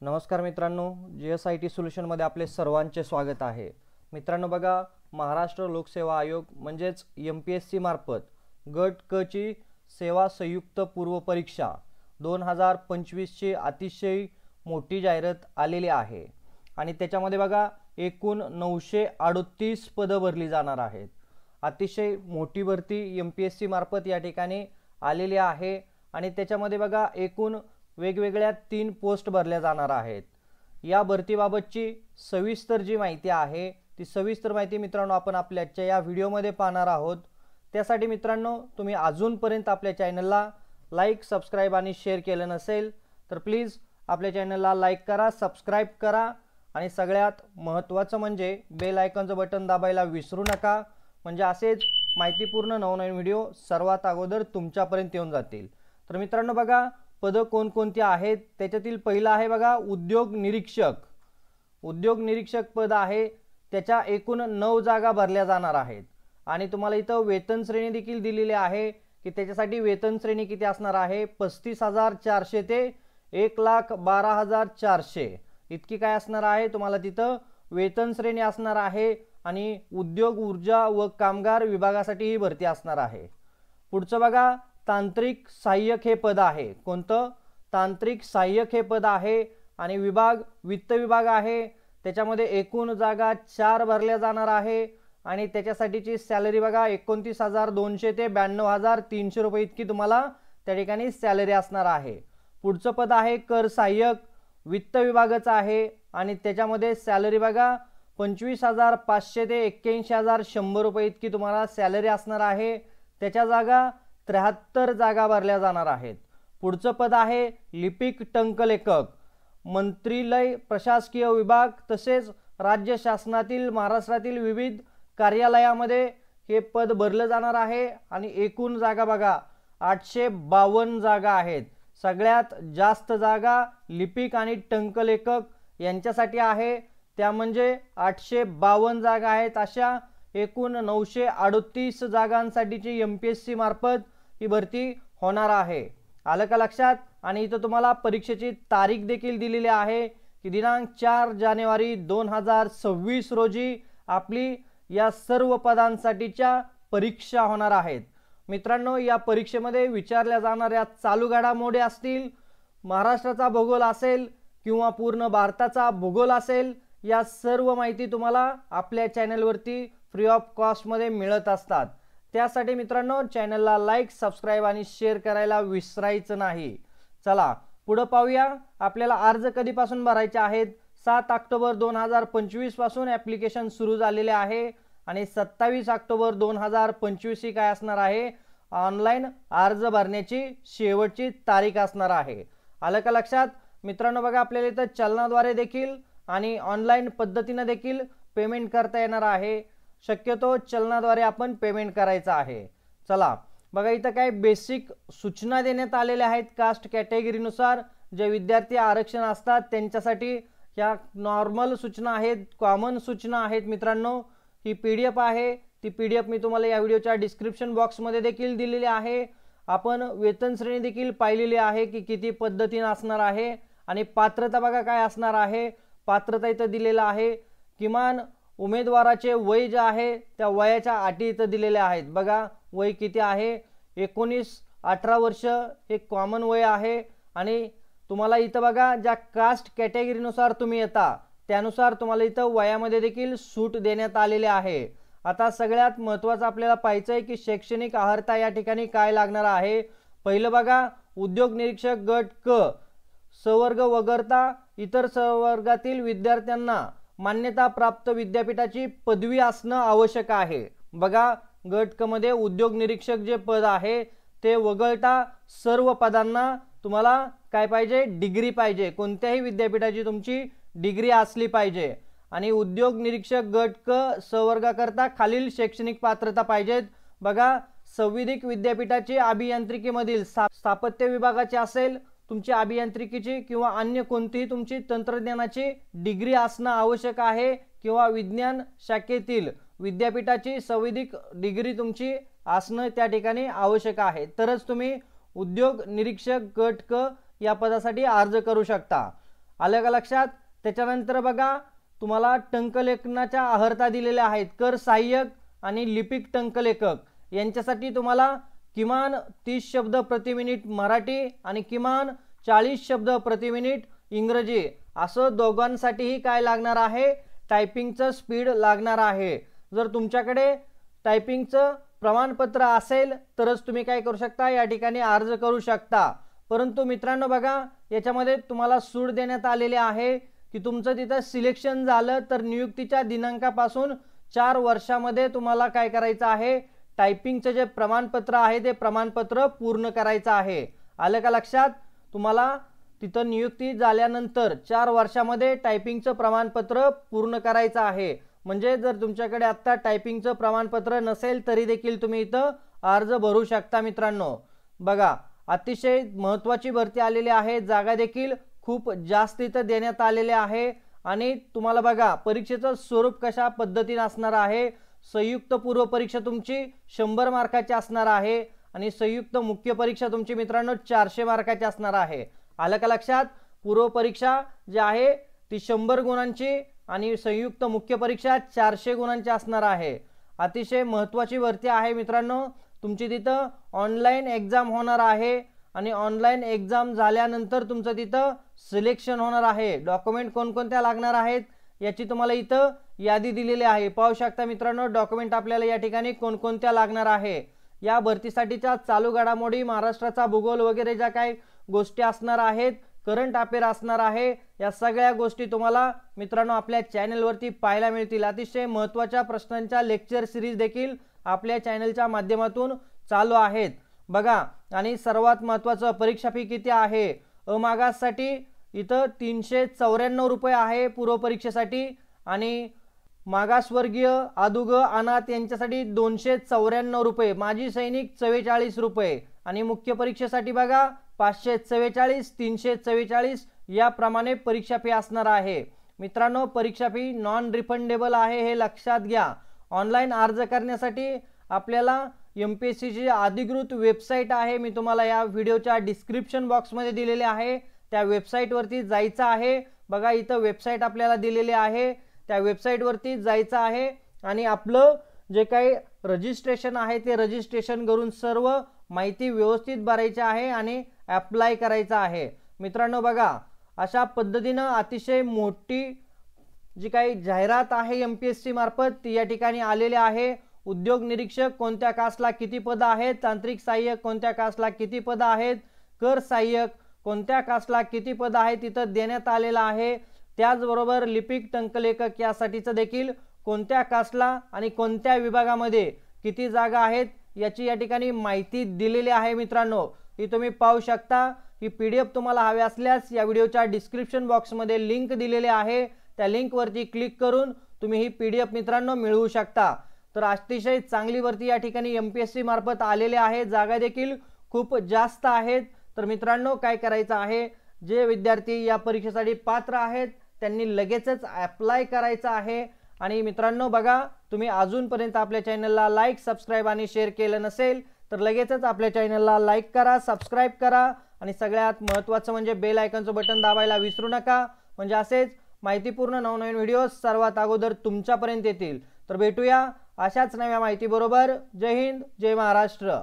नमस्कार मित्रांनो, GSIT सोल्युशनमध्ये आपले सर्वांचे स्वागत आहे। मित्रांनो बघा, महाराष्ट्र लोकसेवा आयोग म्हणजेच MPSC मार्फत गट क ची सेवा संयुक्त पूर्व परीक्षा 2025 ची अतिशय मोठी जाहिरात आलेली आहे आणि त्याच्यामध्ये बघा एकूण 938 पदे भरली जाणार आहेत। अतिशय मोठी भरती MPSC मार्फत या ठिकाणी आलेली आहे आणि त्याच्यामध्ये बघा एकूण वेगवेगळ्या 3 पोस्ट भरल्या जाणार आहेत। या भरतीबाबतची सविस्तर जी माहिती आहे ती सविस्तर माहिती मित्रांनो आपण आपल्या या व्हिडिओमध्ये पाहणार आहोत। त्यासाठी मित्रांनो तुम्ही अजूनपर्यंत आपल्या चॅनलला लाईक, सबस्क्राइब आणि शेअर केलं नसेल तर प्लीज आपल्या चॅनलला लाईक करा, सबस्क्राइब करा आणि सगळ्यात महत्त्वाचं म्हणजे बेल आयकॉनचं बटन दाबायला विसरू नका, म्हणजे असेच माहितीपूर्ण नवनवीन व्हिडिओ सर्वात अगोदर तुमच्यापर्यंत येऊन जातील। तर मित्रांनो बघा पद कोणकोणती आहेत त्याच्यातील पहिला आहे बघा उद्योग निरीक्षक। उद्योग निरीक्षक पद आहे, त्याच्या एकूण 9 जागा भरल्या जाणार आहेत आणि तुम्हाला इथं वेतन श्रेणी देखील दिलेली आहे की त्याच्यासाठी वेतन श्रेणी किती असणार आहे 35,400 ते 1,12,400 इतकी काय असणार आहे तुम्हाला तिथं वेतन श्रेणी असणार आहे आणि उद्योग, ऊर्जा व कामगार विभागासाठी ही भरती असणार आहे। पुढचं बघा तांत्रिक सहाय्यक हे पद आहे। कोणतं? तांत्रिक सहाय्यक हे पद आहे आणि विभाग वित्त विभाग आहे। त्याच्यामध्ये एकूण जागा 4 भरल्या जाणार आहे आणि त्याच्यासाठीची सॅलरी बघा 29,200 ते 92,300 रुपये इतकी तुम्हाला त्या ठिकाणी सॅलरी असणार आहे। पुढचं पद आहे कर सहाय्यक, वित्त विभागाचं आहे आणि त्याच्यामध्ये सॅलरी बघा 25,500 ते 81,100 रुपये इतकी तुम्हाला सॅलरी असणार आहे। त्याच्या जागा 73 जागा भरल्या जाणार आहेत। पुढचं पद आहे लिपिक टंकलेखक, मंत्रालय प्रशासकीय विभाग तसेच राज्य शासनातील महाराष्ट्रातील विविध कार्यालयामध्ये हे पद भरलं जाणार आहे आणि एकूण जागा बघा 852 जागा आहेत। सगळ्यात जास्त जागा लिपिक आणि टंकलेखक यांच्यासाठी आहे, त्या म्हणजे 852 जागा आहेत। अशा एकूण 938 जागांसाठीची MPSC मार्फत ही भरती होणार आहे। आलं का लक्षात? आणि इथं तुम्हाला परीक्षेची तारीख देखील दिलेली आहे की दिनांक 4 जानेवारी 2026 रोजी आपली या सर्व पदांसाठीच्या परीक्षा होणार आहेत। मित्रांनो या परीक्षेमध्ये विचारल्या जाणाऱ्या चालू घडामोडी असतील, महाराष्ट्राचा भूगोल असेल किंवा पूर्ण भारताचा भूगोल असेल, या सर्व माहिती तुम्हाला आपल्या चॅनलवरती फ्री ऑफ कॉस्ट मध्ये मिळत असतात। त्यासाठी मित्रांनो चॅनलला लाईक, सबस्क्राइब आणि शेअर करायला विसरायचं नाही। चला पुढे पाहूया आपल्याला अर्ज कधीपासून भरायचे आहेत। 7 ऑक्टोबर 2025 पासून ॲप्लिकेशन सुरू झालेले आहे आणि 27 ऑक्टोबर 2025 ही काय असणार आहे ऑनलाइन अर्ज भरण्याची शेवटची तारीख असणार आहे। आलं का लक्षात? मित्रांनो बघा आपल्याला इथं चलनाद्वारे देखील आणि ऑनलाइन पद्धतीने देखील पेमेंट करता येणार आहे। शक्यतो चलनाद्वारे आपण पेमेंट करायचं आहे। चला बघा इथं काय बेसिक सूचना देण्यात आलेल्या आहेत कास्ट कॅटेगरीनुसार जे विद्यार्थी आरक्षण असतात त्यांच्यासाठी या नॉर्मल सूचना आहेत, कॉमन सूचना आहेत। मित्रांनो ही PDF आहे, ती PDF मी तुम्हाला या व्हिडिओच्या डिस्क्रिप्शन बॉक्समध्ये देखील दिलेली आहे। आपण वेतन श्रेणी देखील पाहिलेली आहे की किती पद्धतीने असणार आहे आणि पात्रता बघा काय असणार आहे। पात्रता इथं दिलेला आहे, किमान उमेदवाराचे वय जे आहे त्या वयाच्या अटी इथं दिलेल्या आहेत। बघा वय किती आहे 19-18 वर्ष हे कॉमन वय आहे आणि तुम्हाला इथं बघा ज्या कास्ट कॅटेगरीनुसार तुम्ही येता त्यानुसार तुम्हाला इथं वयामध्ये देखील सूट देण्यात आलेली आहे। आता सगळ्यात महत्त्वाचं आपल्याला पाहायचं आहे की शैक्षणिक अर्हता या ठिकाणी काय लागणार आहे। पहिलं बघा उद्योग निरीक्षक गट क सवर्ग वगळता इतर संवर्गातील विद्यार्थ्यांना मान्यता प्राप्त विद्यापीठाची पदवी असणं आवश्यक आहे। बघा गट क मध्ये उद्योग निरीक्षक जे पद आहे ते वगळता सर्व पदांना तुम्हाला काय पाहिजे डिग्री पाहिजे, कोणत्याही विद्यापीठाची तुमची डिग्री असली पाहिजे आणि उद्योग निरीक्षक गट क संवर्गाकरता खालील शैक्षणिक पात्रता पाहिजेत। बघा संविधिक विद्यापीठाची अभियांत्रिकीमधील स्थापत्य विभागाची असेल तुमची अभियांत्रिकीची किंवा अन्य कोणतीही तुमची तंत्रज्ञानाची डिग्री असणं आवश्यक आहे किंवा विज्ञान शाखेतील विद्यापीठाची संविधिक डिग्री तुमची असणं त्या ठिकाणी आवश्यक आहे, तरच तुम्ही उद्योग निरीक्षक गट क या पदासाठी अर्ज करू शकता। आलं का लक्षात? त्याच्यानंतर बघा तुम्हाला टंकलेखनाच्या अर्हता दिलेल्या आहेत. कर सहाय्यक आणि लिपिक टंकलेखक यांच्यासाठी तुम्हाला किमान 30 शब्द प्रति मिनिट मराठी आणि किमान 40 शब्द प्रति मिनिट इंग्रजी असं दोघांसाठीही काय लागणार आहे, टायपिंगचं स्पीड लागणार आहे. जर तुमच्याकडे टायपिंगचं प्रमाणपत्र असेल तरच तुम्ही काय करू शकता, या ठिकाणी अर्ज करू शकता. परंतु मित्रांनो बघा याच्यामध्ये तुम्हाला सूट देण्यात आलेली आहे की तुमचं तिथं सिलेक्शन झालं तर नियुक्तीच्या दिनांकापासून 4 वर्षामध्ये तुम्हाला काय करायचं आहे, टायपिंगचं जे प्रमाणपत्र आहे ते प्रमाणपत्र पूर्ण करायचं आहे. आलं का लक्षात? तुम्हाला तिथं नियुक्ती झाल्यानंतर 4 वर्षामध्ये टायपिंगचं प्रमाणपत्र पूर्ण करायचं आहे. म्हणजे जर तुमच्याकडे आता टायपिंगचं प्रमाणपत्र नसेल तरी देखील तुम्ही इथं अर्ज भरू शकता. मित्रांनो बघा अतिशय महत्त्वाची भरती आलेली आहे. जागा देखील खूप जास्त इथं देण्यात आलेले आहे. आणि तुम्हाला बघा परीक्षेचं स्वरूप कशा पद्धतीने असणार आहे. संयुक्त पूर्व परीक्षा तुमची 100 मार्काची असणार आहे आणि संयुक्त मुख्य परीक्षा तुमची मित्रांनो 400 मार्काची असणार आहे. आलं का लक्षात? पूर्व परीक्षा जी आहे ती 100 गुणांची आणि संयुक्त मुख्य परीक्षा 400 गुणांची असणार आहे. अतिशय महत्त्वाची भरती आहे मित्रांनो. तुमची तिथं ऑनलाईन एक्झाम होणार आहे आणि ऑनलाईन एक्झाम झाल्यानंतर तुमचं तिथं सिलेक्शन होणार आहे. डॉक्युमेंट कोणकोणत्या लागणार आहेत याची तुम्हाला इथं यादी दिलेली आहे. पाहू शकता मित्रांनो डॉक्युमेंट आपल्याला या ठिकाणी कोणकोणत्या लागणार आहे. या भरतीसाठीच्या चालू घडामोडी, महाराष्ट्राचा भूगोल वगैरे ज्या काही गोष्टी असणार आहेत, करंट अफेअर असणार आहे, या सगळ्या गोष्टी तुम्हाला मित्रांनो आपल्या चॅनलवरती पाहायला मिळतील. अतिशय महत्त्वाच्या प्रश्नांच्या लेक्चर सिरीज देखील आपल्या चॅनलच्या माध्यमातून चालू आहेत बघा. आणि सर्वात महत्त्वाचं परीक्षा फी किती आहे? अमागाससाठी इथं 394 रुपये आहे पूर्व परीक्षेसाठी आणि मागासवर्गीय, अदुग, अनाथ यांच्यासाठी 294 रुपये, माजी सैनिक 44 रुपये आणि मुख्य परीक्षेसाठी बघा 544, 344 याप्रमाणे परीक्षा फी असणार आहे. मित्रांनो परीक्षा फी नॉन रिफंडेबल आहे हे लक्षात घ्या. ऑनलाईन अर्ज करण्यासाठी आपल्याला MPSC ची अधिकृत वेबसाईट आहे, मी तुम्हाला या व्हिडिओच्या डिस्क्रिप्शन बॉक्समध्ये दिलेले आहे. त्या वेबसाईटवरती जायचं आहे. बघा इथं वेबसाईट आपल्याला दिलेली आहे. त्या वेबसाईटवरती जायचं आहे आणि आपलं जे काही रजिस्ट्रेशन आहे ते रजिस्ट्रेशन करून सर्व माहिती व्यवस्थित भरायची आहे आणि अप्लाय करायचं आहे. मित्रांनो बघा अशा पद्धतीनं अतिशय मोठी जी काही जाहिरात आहे MPSC मार्फत ती या ठिकाणी आलेली आहे. उद्योग निरीक्षक कोणत्या कास्टला किती पदं आहेत, तांत्रिक सहाय्यक कोणत्या कास्टला किती पदं आहेत, कर सहाय्यक कोणत्या कास्टला किती पदं आहेत तिथं देण्यात आलेलं आहे. त्याचबरोबर लिपिक टंकलेखक यासाठीचं देखील कोणत्या कास्टला आणि कोणत्या विभागामध्ये किती जागा आहेत याची या ठिकाणी माहिती दिलेली आहे. मित्रांनो ही तुम्ही पाहू शकता. ही PDF तुम्हाला हवी असल्यास या व्हिडिओच्या डिस्क्रिप्शन बॉक्समध्ये लिंक दिलेली आहे. त्या लिंकवरती क्लिक करून तुम्ही ही PDF मित्रांनो मिळवू शकता. तर अतिशय चांगली भरती या ठिकाणी MPSC मार्फत आलेले आहे. जागा देखील खूप जास्त आहेत. तर मित्रांनो काय करायचं आहे, जे विद्यार्थी या परीक्षेसाठी पात्र आहेत त्यांनी लगेचच अप्लाय करायचं आहे. आणि मित्रांनो बघा तुम्ही अजूनपर्यंत आपल्या चॅनलला लाईक, सबस्क्राईब आणि शेअर केलं नसेल तर लगेचच आपल्या चॅनलला लाईक करा, सबस्क्राईब करा आणि सगळ्यात महत्त्वाचं म्हणजे बेल आयकॉनचं बटन दाबायला विसरू नका. म्हणजे असेच माहितीपूर्ण नवनवीन व्हिडिओ सर्वात अगोदर तुमच्यापर्यंत येतील. तर भेटूया अशाच नव्या माहिती बरोबर. जय हिंद, जय महाराष्ट्र.